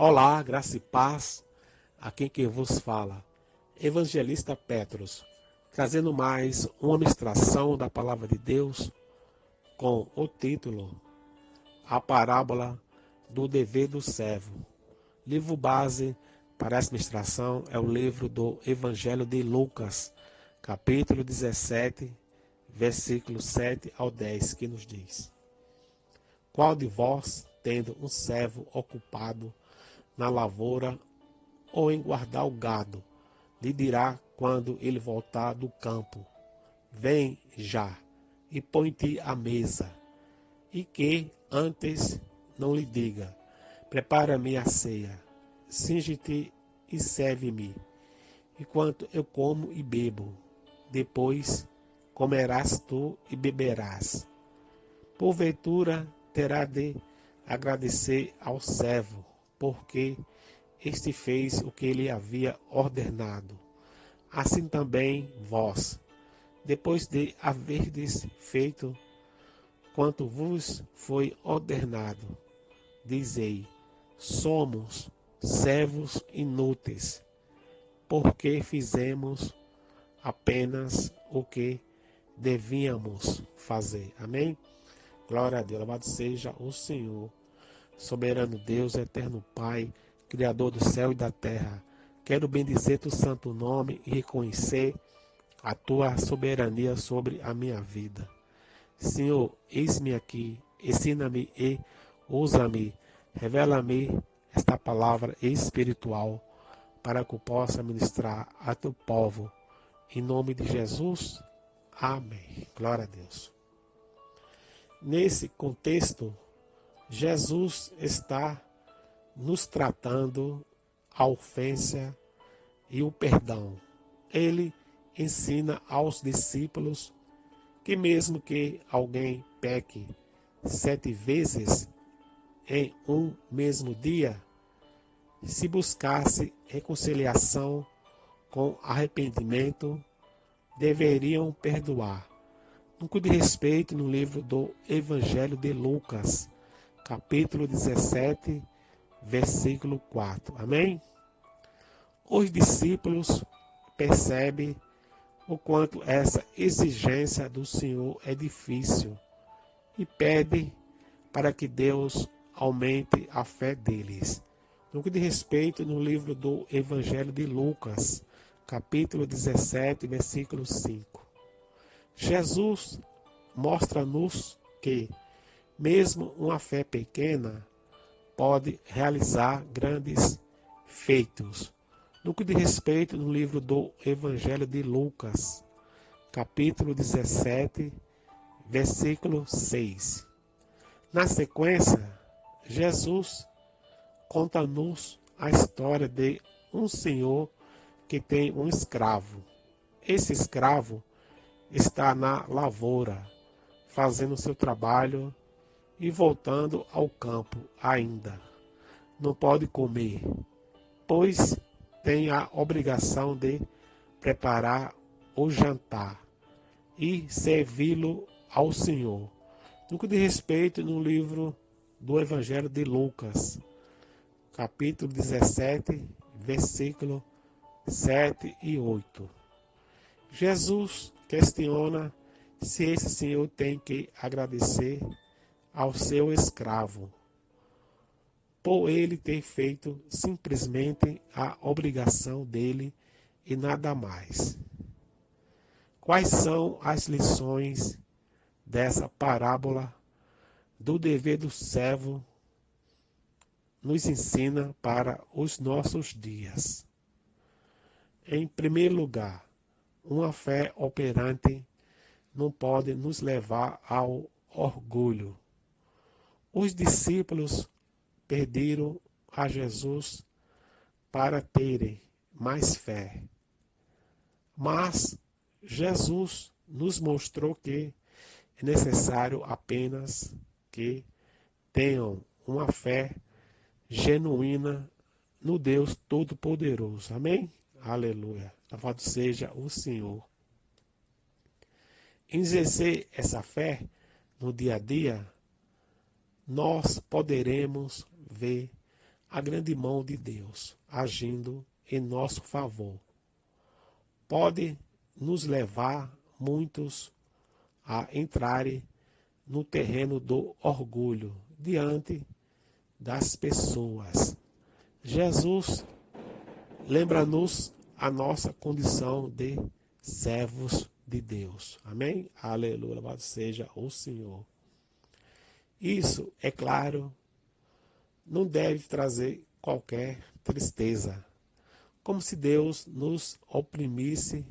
Olá, graça e paz, a quem vos fala, Evangelista Petros, trazendo mais uma ministração da Palavra de Deus com o título A Parábola do Dever do Servo. Livro base para essa ministração é o livro do Evangelho de Lucas, capítulo 17, versículos 7 ao 10, que nos diz: Qual de vós, tendo um servo ocupado na lavoura ou em guardar o gado, lhe dirá quando ele voltar do campo: Vem já, e põe-te à mesa, e que antes não lhe diga: Prepara-me a ceia, cinge-te e serve-me, enquanto eu como e bebo. Depois comerás tu e beberás. Porventura terá de agradecer ao servo, porque este fez o que lhe havia ordenado. Assim também vós, depois de haverdes feito quanto vos foi ordenado, dizei: somos servos inúteis, porque fizemos apenas o que devíamos fazer. Amém? Glória a Deus, louvado seja o Senhor, soberano Deus, eterno Pai, Criador do céu e da terra. Quero bendizer teu santo nome e reconhecer a tua soberania sobre a minha vida. Senhor, eis-me aqui, ensina-me e usa-me, revela-me esta palavra espiritual para que eu possa ministrar a teu povo. Em nome de Jesus, amém. Glória a Deus. Nesse contexto, Jesus está nos tratando a ofensa e o perdão. Ele ensina aos discípulos que mesmo que alguém peque 7 vezes em um mesmo dia, se buscasse reconciliação com arrependimento, deveriam perdoar. No que diz respeito no livro do Evangelho de Lucas, capítulo 17, versículo 4. Amém? Os discípulos percebem o quanto essa exigência do Senhor é difícil e pedem para que Deus aumente a fé deles. No que diz respeito no livro do Evangelho de Lucas, capítulo 17, versículo 5. Jesus mostra-nos que, mesmo uma fé pequena, pode realizar grandes feitos. No que diz respeito no livro do Evangelho de Lucas, capítulo 17, versículo 6. Na sequência, Jesus conta-nos a história de um senhor que tem um escravo. Esse escravo está na lavoura, fazendo seu trabalho e voltando ao campo ainda. Não pode comer, pois tem a obrigação de preparar o jantar e servi-lo ao Senhor. No que diz respeito no livro do Evangelho de Lucas, capítulo 17, versículo 7 e 8. Jesus questiona se esse senhor tem que agradecer ao seu escravo, por ele ter feito simplesmente a obrigação dele e nada mais. Quais são as lições dessa parábola do dever do servo nos ensina para os nossos dias? Em primeiro lugar, uma fé operante não pode nos levar ao orgulho. Os discípulos pediram a Jesus para terem mais fé, mas Jesus nos mostrou que é necessário apenas que tenham uma fé genuína no Deus Todo-Poderoso. Amém? Aleluia. Louvado seja o Senhor. Em exercer essa fé no dia a dia, nós poderemos ver a grande mão de Deus agindo em nosso favor. Pode nos levar muitos a entrarem no terreno do orgulho diante das pessoas. Jesus lembra-nos a nossa condição de servos de Deus. Amém? Aleluia, louvado seja o Senhor. Isso, é claro, não deve trazer qualquer tristeza, como se Deus nos oprimisse,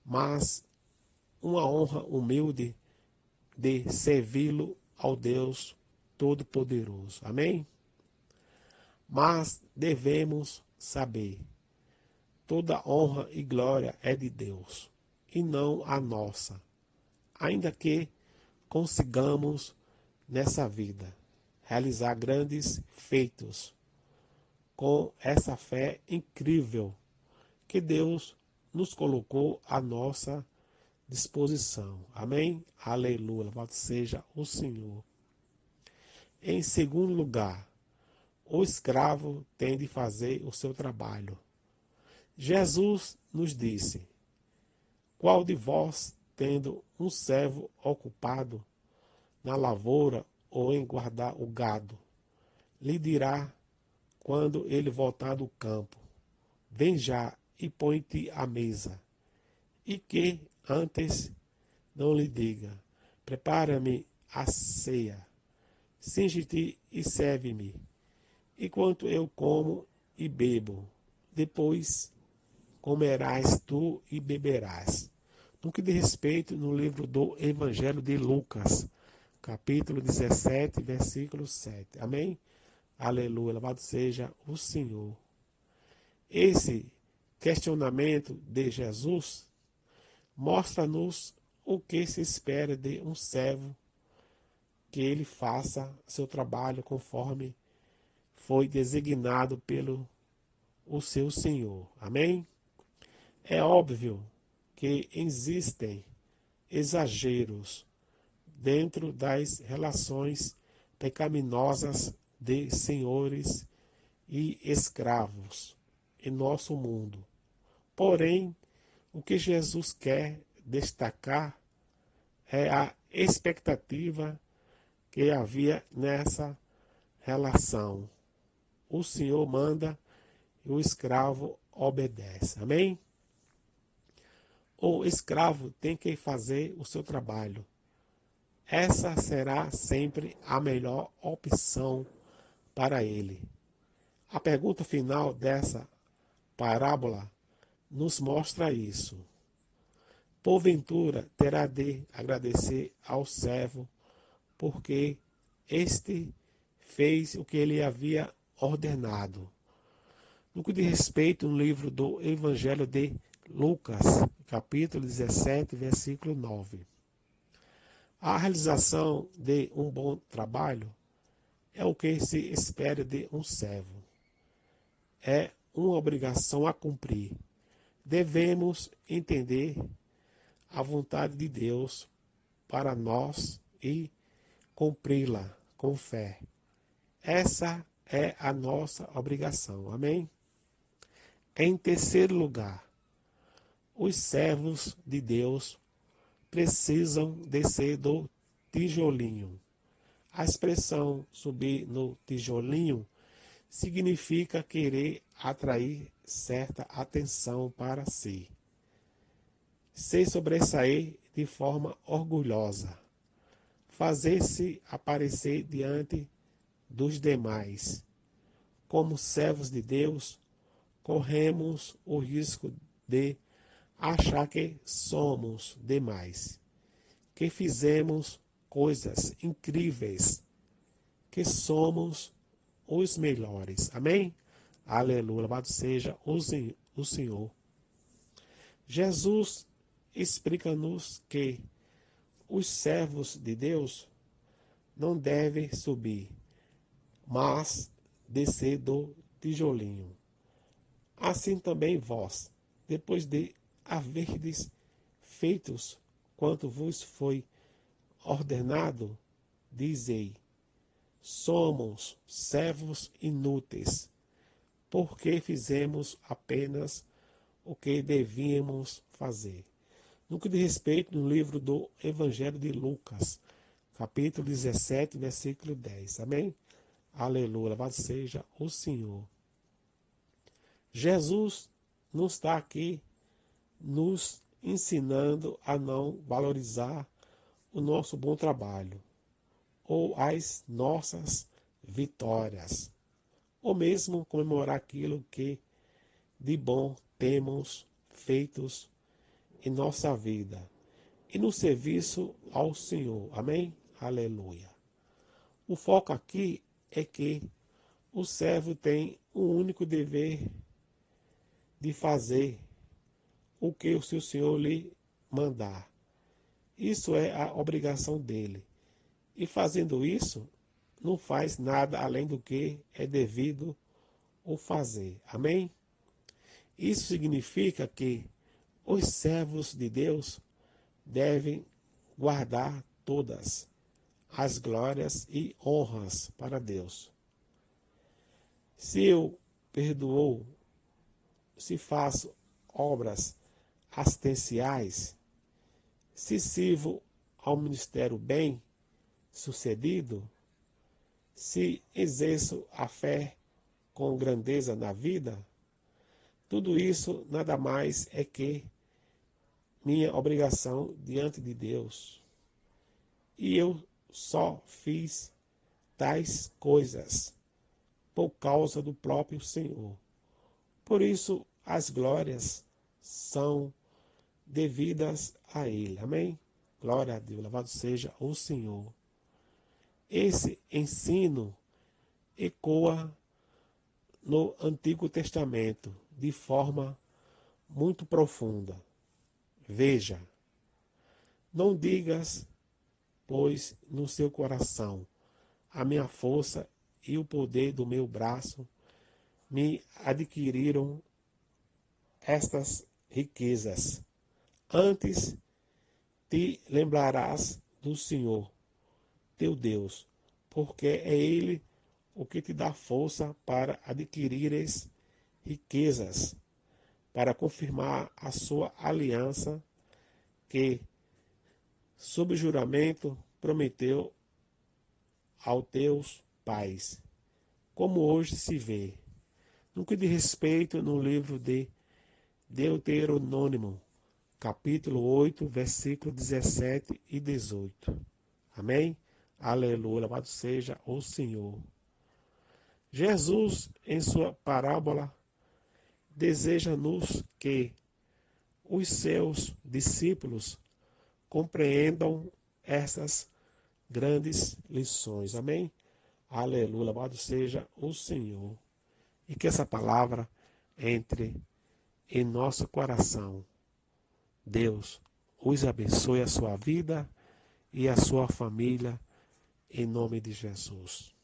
mas uma honra humilde de servi-lo ao Deus Todo-Poderoso. Amém? Mas devemos saber, toda honra e glória é de Deus, e não a nossa, ainda que consigamos nessa vida realizar grandes feitos com essa fé incrível que Deus nos colocou à nossa disposição. Amém? Aleluia, louvado seja o Senhor. Em segundo lugar, o escravo tem de fazer o seu trabalho. Jesus nos disse: qual de vós, tendo um servo ocupado na lavoura ou em guardar o gado, lhe dirá, quando ele voltar do campo: vem já e põe-te à mesa, e que antes não lhe diga: prepara-me a ceia, cinge-te e serve-me, enquanto eu como e bebo, depois comerás tu e beberás. No que diz respeito no livro do Evangelho de Lucas, capítulo 17, versículo 7. Amém? Aleluia, louvado seja o Senhor. Esse questionamento de Jesus mostra-nos o que se espera de um servo, que ele faça seu trabalho conforme foi designado pelo o seu Senhor. Amém? É óbvio que existem exageros dentro das relações pecaminosas de senhores e escravos em nosso mundo. Porém, o que Jesus quer destacar é a expectativa que havia nessa relação. O Senhor manda e o escravo obedece. Amém? O escravo tem que fazer o seu trabalho. Essa será sempre a melhor opção para ele. A pergunta final dessa parábola nos mostra isso. Porventura terá de agradecer ao servo, porque este fez o que ele havia ordenado. No que diz respeito no livro do Evangelho de Lucas, capítulo 17, versículo 9. A realização de um bom trabalho é o que se espera de um servo. É uma obrigação a cumprir. Devemos entender a vontade de Deus para nós e cumpri-la com fé. Essa é a nossa obrigação. Amém? Em terceiro lugar, os servos de Deus precisam descer do tijolinho. A expressão subir no tijolinho significa querer atrair certa atenção para si, se sobressair de forma orgulhosa, fazer-se aparecer diante dos demais. Como servos de Deus, corremos o risco de achar que somos demais, que fizemos coisas incríveis, que somos os melhores. Amém? Aleluia. Louvado seja o Senhor. Jesus explica-nos que os servos de Deus não devem subir, mas descer do tijolinho. Assim também vós, depois de haverdes feitos quanto vos foi ordenado, dizei: somos servos inúteis, porque fizemos apenas o que devíamos fazer. No que diz respeito no livro do Evangelho de Lucas, capítulo 17, versículo 10. Amém? Aleluia, louvado seja o Senhor. Jesus não está aqui nos ensinando a não valorizar o nosso bom trabalho, ou as nossas vitórias, ou mesmo comemorar aquilo que de bom temos feitos em nossa vida e no serviço ao Senhor. Amém? Aleluia. O foco aqui é que o servo tem um único dever de fazer o que o seu Senhor lhe mandar. Isso é a obrigação dele. E fazendo isso, não faz nada além do que é devido o fazer. Amém? Isso significa que os servos de Deus devem guardar todas as glórias e honras para Deus. Se eu perdoo, se faço obras assistenciais, se sirvo ao ministério bem sucedido, se exerço a fé com grandeza na vida, tudo isso nada mais é que minha obrigação diante de Deus. E eu só fiz tais coisas por causa do próprio Senhor. Por isso as glórias são devidas a Ele. Amém? Glória a Deus, louvado seja o Senhor. Esse ensino ecoa no Antigo Testamento de forma muito profunda. Veja, não digas, pois, no seu coração, a minha força e o poder do meu braço me adquiriram estas riquezas. Antes te lembrarás do Senhor, teu Deus, porque é Ele o que te dá força para adquirires riquezas, para confirmar a sua aliança que, sob juramento, prometeu aos teus pais, como hoje se vê. No que diz respeito no livro de Deuteronômio, capítulo 8, versículos 17 e 18. Amém? Aleluia, louvado seja o Senhor. Jesus, em sua parábola, deseja-nos que os seus discípulos compreendam essas grandes lições. Amém? Aleluia, louvado seja o Senhor. E que essa palavra entre em nosso coração. Deus os abençoe a sua vida e a sua família, em nome de Jesus.